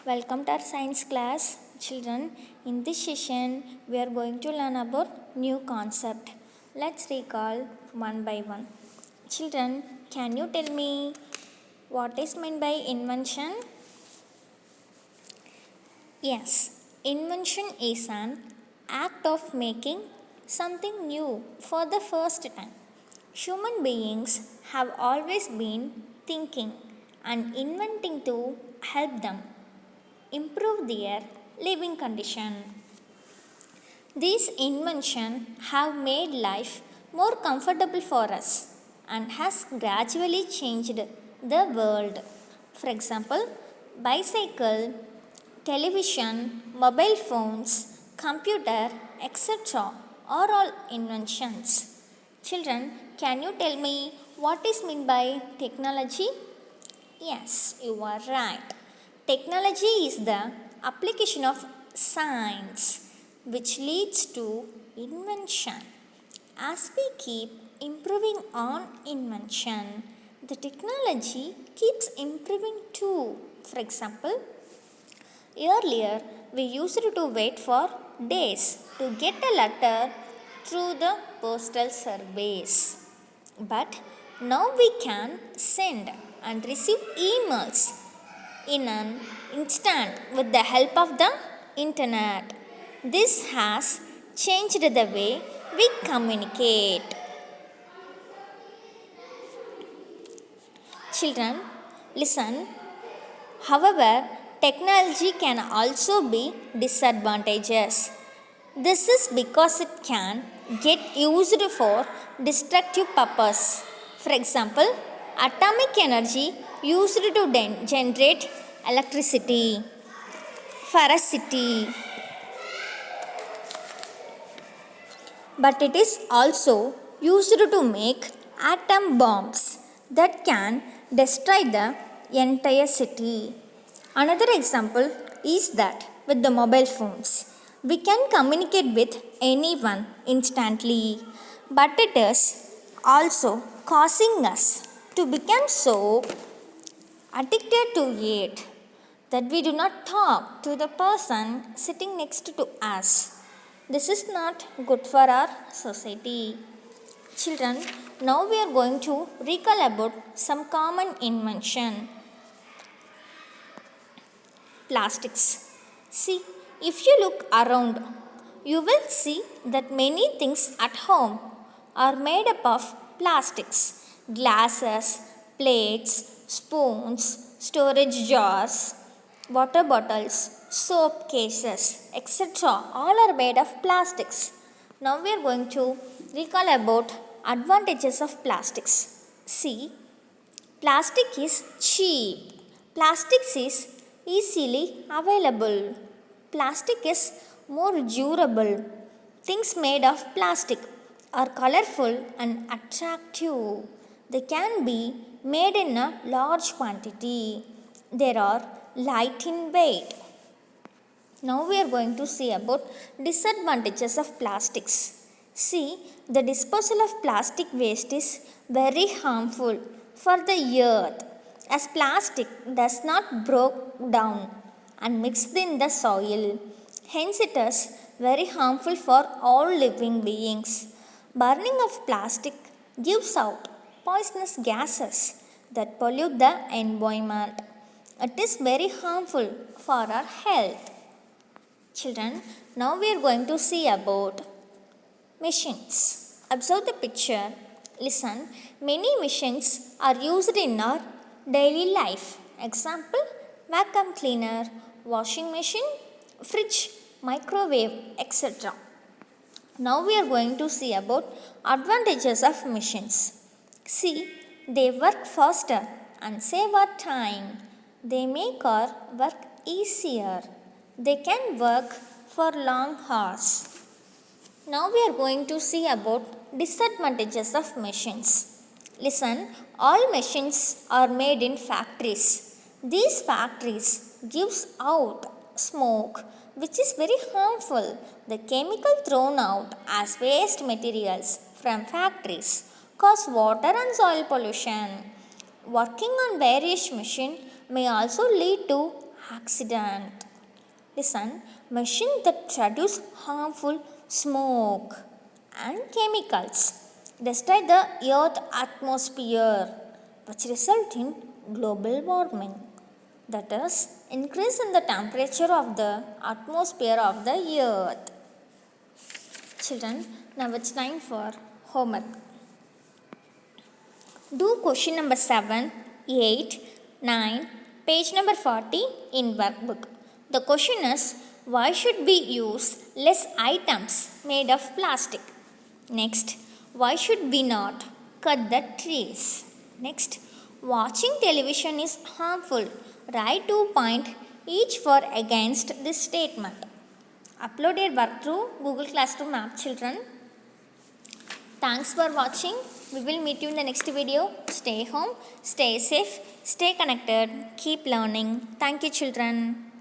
Welcome to our science class. Children, in this session we are going to learn about new concept. Let's recall one by one. Children, can you tell me what is meant by invention? Yes, invention is an act of making something new for the first time. Human beings have always been thinking and inventing to help them improve their living condition. These inventions have made life more comfortable for us and has gradually changed the world. For example, bicycle, television, mobile phones, computer, etc. are all inventions. Children, can you tell me what is meant by technology? Yes, you are right. Technology is the application of science which leads to invention. As we keep improving on invention, the technology keeps improving too. For example, earlier we used to wait for days to get a letter through the postal service. But now we can send and receive emails in an instant with the help of the internet. This has changed the way we communicate. Children, listen. However, technology can also be disadvantageous. This is because it can get used for destructive purpose. For example, atomic energy used to generate electricity, ferocity. But it is also used to make atom bombs that can destroy the entire city. Another example is that with the mobile phones, we can communicate with anyone instantly, but it is also causing us to become so addicted to it that we do not talk to the person sitting next to us. This is not good for our society. Children, now we are going to recall about some common invention. Plastics. See, if you look around, you will see that many things at home are made up of plastics. Glasses, plates, spoons, storage jars, water bottles, soap cases, etc. all are made of plastics. Now we are going to recall about advantages of plastics. See, plastic is cheap. Plastics is easily available. Plastic is more durable. Things made of plastic are colorful and attractive. They can be made in a large quantity. They are light in weight. Now we are going to see about disadvantages of plastics. See, the disposal of plastic waste is very harmful for the earth, as plastic does not break down and mix in the soil. Hence it is very harmful for all living beings. Burning of plastic gives out poisonous gases that pollute the environment. It is very harmful for our health. Children, now we are going to see about machines. Observe the picture. Listen, many machines are used in our daily life. Example, vacuum cleaner, washing machine, fridge, microwave, etc. Now we are going to see about advantages of machines. See, they work faster and save our time. They make our work easier. They can work for long hours. Now we are going to see about disadvantages of machines. Listen, all machines are made in factories. These factories gives out smoke which is very harmful. The chemical thrown out as waste materials from factories cause water and soil pollution. Working on various machines may also lead to accident. Listen, machines that produce harmful smoke and chemicals destroy the earth atmosphere, which result in global warming. That is, increase in the temperature of the atmosphere of the earth. Children, now it's time for homework. Do question number 7, 8, 9, page number 40 in workbook. The question is, why should we use less items made of plastic? Next, why should we not cut the trees? Next, watching television is harmful. Write 2 points each for against this statement. Upload your work through Google Classroom app, children. Thanks for watching. We will meet you in the next video. Stay home, stay safe, stay connected, keep learning. Thank you, children.